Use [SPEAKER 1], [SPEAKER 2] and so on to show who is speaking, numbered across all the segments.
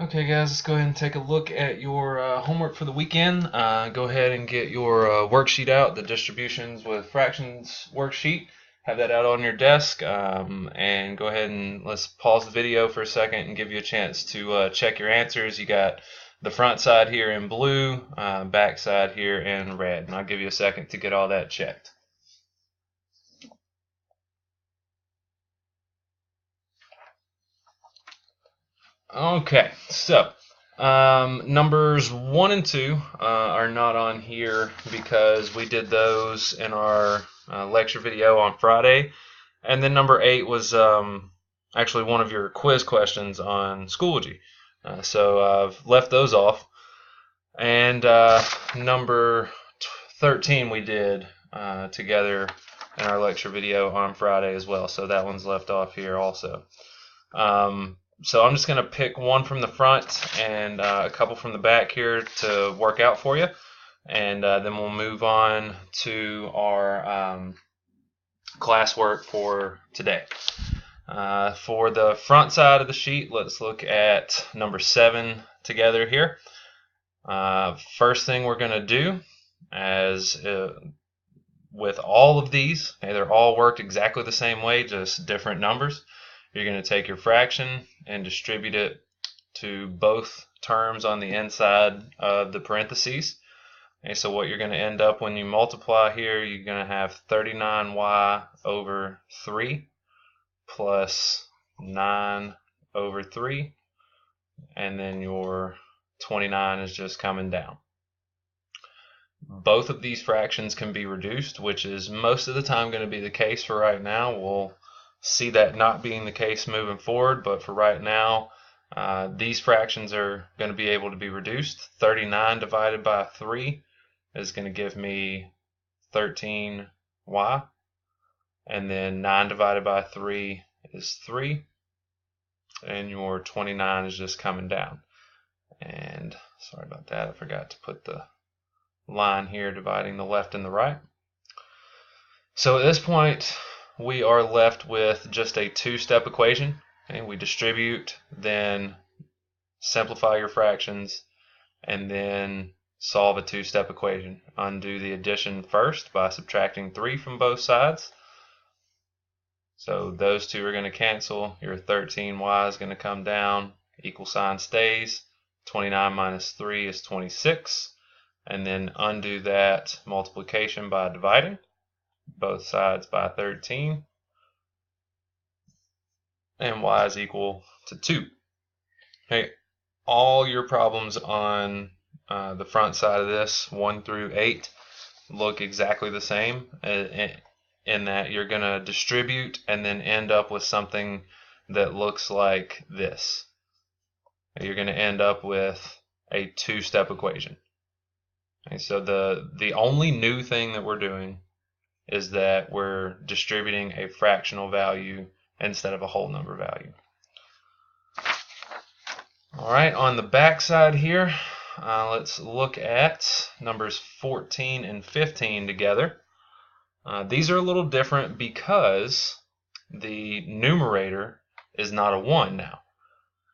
[SPEAKER 1] Okay, guys, let's go ahead and take a look at your homework for the weekend. Go ahead and get your worksheet out, the distributions with fractions worksheet. Have that out on your desk, and go ahead and let's pause the video for a second and give you a chance to check your answers. You got the front side here in blue, back side here in red, and I'll give you a second to get all that checked. Okay, so numbers 1 and 2 are not on here because we did those in our lecture video on Friday. And then number 8 was actually one of your quiz questions on Schoology. So I've left those off. And number 13 we did together in our lecture video on Friday as well. So that one's left off here also. So I'm just going to pick one from the front and a couple from the back here to work out for you. And then we'll move on to our classwork for today. For the front side of the sheet, let's look at number 7 together here. First thing we're going to do, as with all of these, okay, they're all worked exactly the same way, just different numbers. You're going to take your fraction and distribute it to both terms on the inside of the parentheses. Okay, so what you're going to end up when you multiply here, you're going to have 39y over 3 plus 9 over 3, and then your 29 is just coming down. Both of these fractions can be reduced, which is most of the time going to be the case for right now. We'll see that not being the case moving forward, but for right now, these fractions are going to be able to be reduced. 39 divided by 3 is going to give me 13y, and then 9 divided by 3 is 3, and your 29 is just coming down. And sorry about that, I forgot to put the line here dividing the left and the right. So at this point, we are left with just a two-step equation. Okay, we distribute, then simplify your fractions, and then solve a two-step equation. Undo the addition first by subtracting 3 from both sides. So those two are going to cancel. Your 13y is going to come down. Equal sign stays. 29 minus 3 is 26. And then undo that multiplication by dividing both sides by 13, and y is equal to 2. Okay, all your problems on the front side of this, 1 through 8, look exactly the same in that you're going to distribute and then end up with something that looks like this. You're going to end up with a two-step equation. Okay, so the only new thing that we're doing is that we're distributing a fractional value instead of a whole number value. All right, on the back side here, let's look at numbers 14 and 15 together. These are a little different because the numerator is not a 1 now.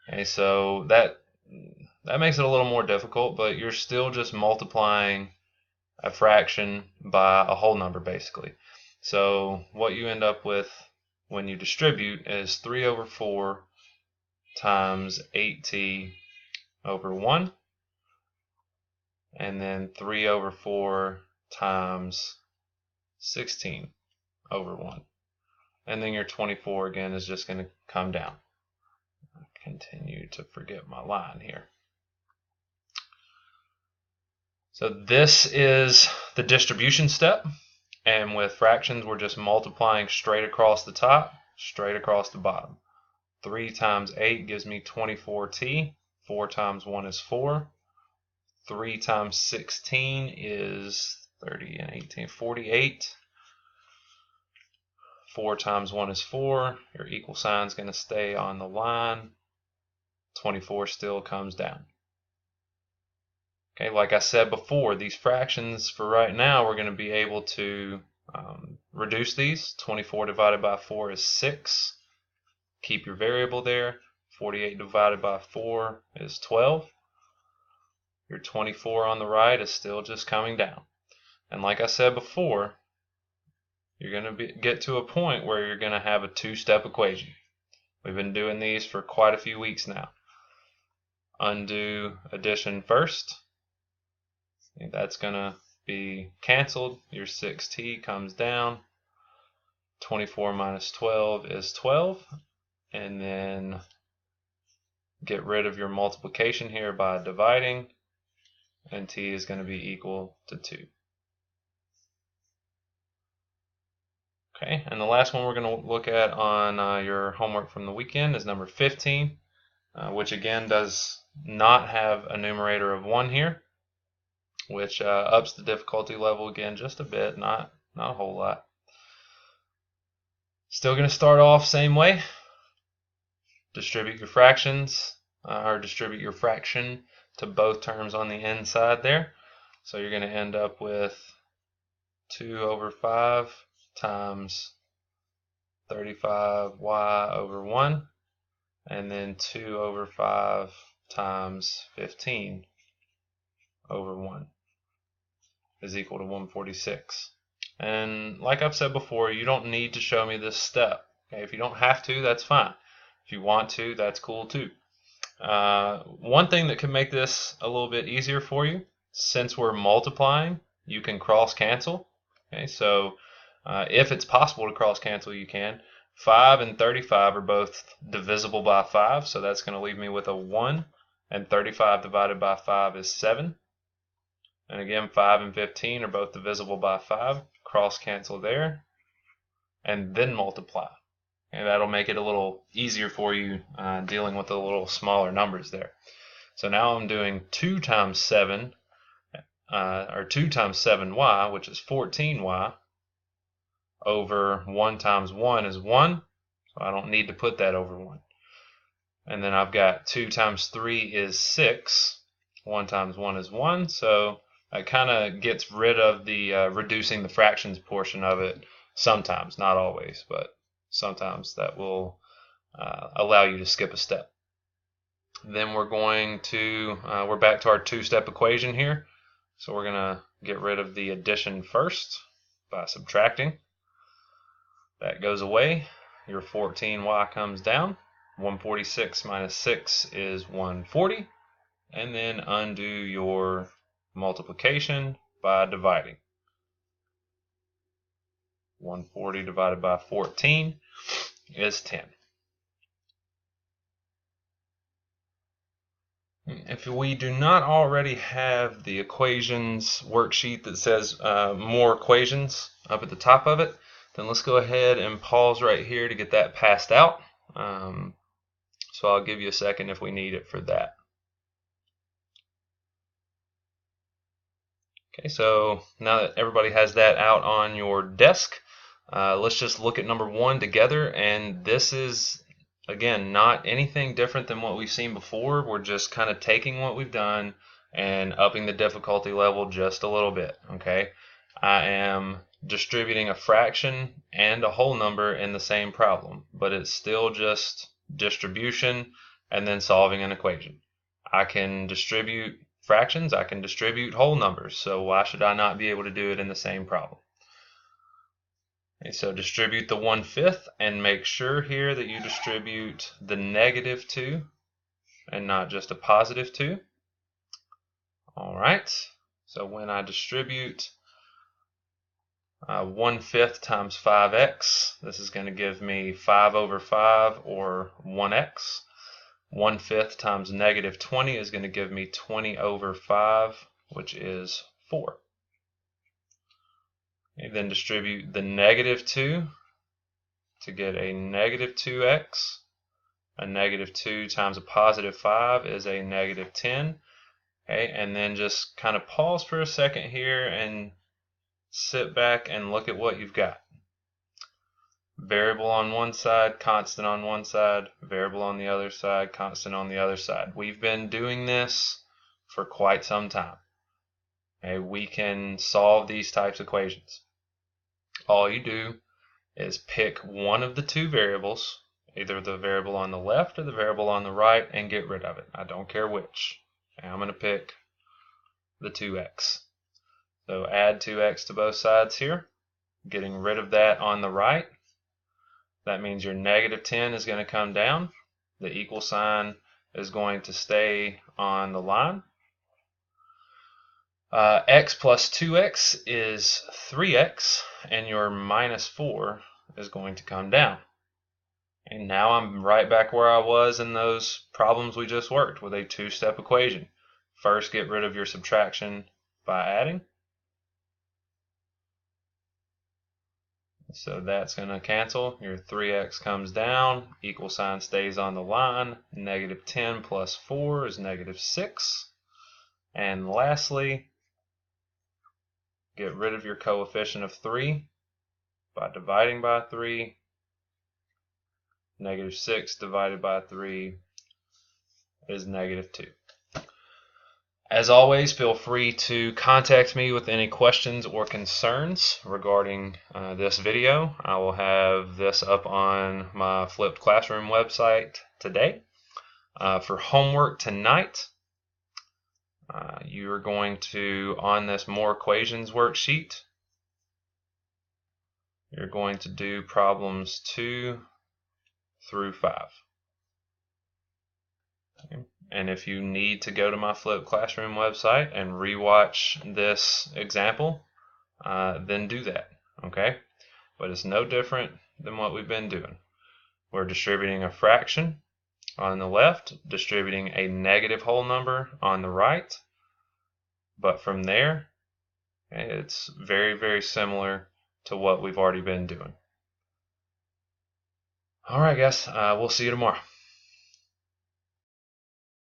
[SPEAKER 1] Okay, so that makes it a little more difficult, but you're still just multiplying a fraction by a whole number basically. So what you end up with when you distribute is 3 over 4 times 8t over 1, and then 3 over 4 times 16 over 1. And then your 24 again is just going to come down. I continue to forget my line here. So this is the distribution step, and with fractions we're just multiplying straight across the top, straight across the bottom. 3 times 8 gives me 24t, 4 times 1 is 4, 3 times 16 is 30 and 18, 48, 4 times 1 is 4, your equal sign is going to stay on the line, 24 still comes down. Okay, like I said before, these fractions for right now we're going to be able to reduce these. 24 divided by 4 is 6. Keep your variable there. 48 divided by 4 is 12. Your 24 on the right is still just coming down. And like I said before, you're going to get to a point where you're going to have a two-step equation. We've been doing these for quite a few weeks now. Undo addition first. That's going to be canceled. Your 6t comes down. 24 minus 12 is 12. And then get rid of your multiplication here by dividing. And t is going to be equal to 2. Okay, and the last one we're going to look at on your homework from the weekend is number 15, which again does not have a numerator of 1 here, which ups the difficulty level again just a bit, not a whole lot. Still going to start off same way. Distribute your fractions, or distribute your fraction to both terms on the inside there. So you're going to end up with 2 over 5 times 35y over 1, and then 2 over 5 times 15 over 1 is equal to 146. And like I've said before, you don't need to show me this step. Okay? If you don't have to, that's fine. If you want to, that's cool too. One thing that can make this a little bit easier for you, since we're multiplying, you can cross cancel. Okay, so if it's possible to cross cancel, you can. 5 and 35 are both divisible by 5, so that's going to leave me with a 1, and 35 divided by 5 is 7. And again, 5 and 15 are both divisible by 5. Cross cancel there, and then multiply. And that'll make it a little easier for you dealing with the little smaller numbers there. So now I'm doing 2 times 7, or 2 times 7y, which is 14y, over 1 times 1 is 1, so I don't need to put that over 1. And then I've got 2 times 3 is 6, 1 times 1 is 1, so it kind of gets rid of the reducing the fractions portion of it sometimes, not always, but sometimes that will allow you to skip a step. Then we're going to, we're back to our two-step equation here, so we're going to get rid of the addition first by subtracting. That goes away. Your 14y comes down. 146 minus 6 is 140. And then undo your multiplication by dividing. 140 divided by 14 is 10. If we do not already have the equations worksheet that says more equations up at the top of it, then let's go ahead and pause right here to get that passed out. So I'll give you a second if we need it for that. Okay, so now that everybody has that out on your desk, let's just look at number 1 together. And this is, again, not anything different than what we've seen before. We're just kind of taking what we've done and upping the difficulty level just a little bit. Okay, I am distributing a fraction and a whole number in the same problem, but it's still just distribution and then solving an equation. I can distribute fractions, I can distribute whole numbers, so why should I not be able to do it in the same problem? Okay, so distribute the 1/5 and make sure here that you distribute the -2 and not just a +2. Alright, so when I distribute 1/5 times 5x, this is going to give me 5 over 5 or 1x. 1/5 times -20 is going to give me 20 over 5, which is 4. And then distribute the -2 to get a -2x. A -2 times a +5 is a -10. Okay, and then just kind of pause for a second here and sit back and look at what you've got. Variable on one side, constant on one side, variable on the other side, constant on the other side. We've been doing this for quite some time. Okay, we can solve these types of equations. All you do is pick one of the two variables either the variable on the left or the variable on the right, and get rid of it. I don't care which. And I'm going to pick the 2x. So add 2x to both sides here, getting rid of that on the right. That means your negative 10 is going to come down. The equal sign is going to stay on the line. X plus 2x is 3x, and your minus 4 is going to come down. And now I'm right back where I was in those problems we just worked with a two-step equation. First, get rid of your subtraction by adding. So that's going to cancel. Your 3x comes down, equal sign stays on the line. Negative 10 plus 4 is negative 6. And lastly, get rid of your coefficient of 3 by dividing by 3. Negative 6 divided by 3 is negative 2. As always, feel free to contact me with any questions or concerns regarding this video. I will have this up on my Flipped Classroom website today. For homework tonight, you are going to, on this More Equations worksheet, you're going to do problems 2 through 5. Okay. And if you need to go to my Flipped Classroom website and rewatch this example, then do that, okay? But it's no different than what we've been doing. We're distributing a fraction on the left, distributing a negative whole number on the right. But from there, it's very, very similar to what we've already been doing. All right, guys, we'll see you tomorrow.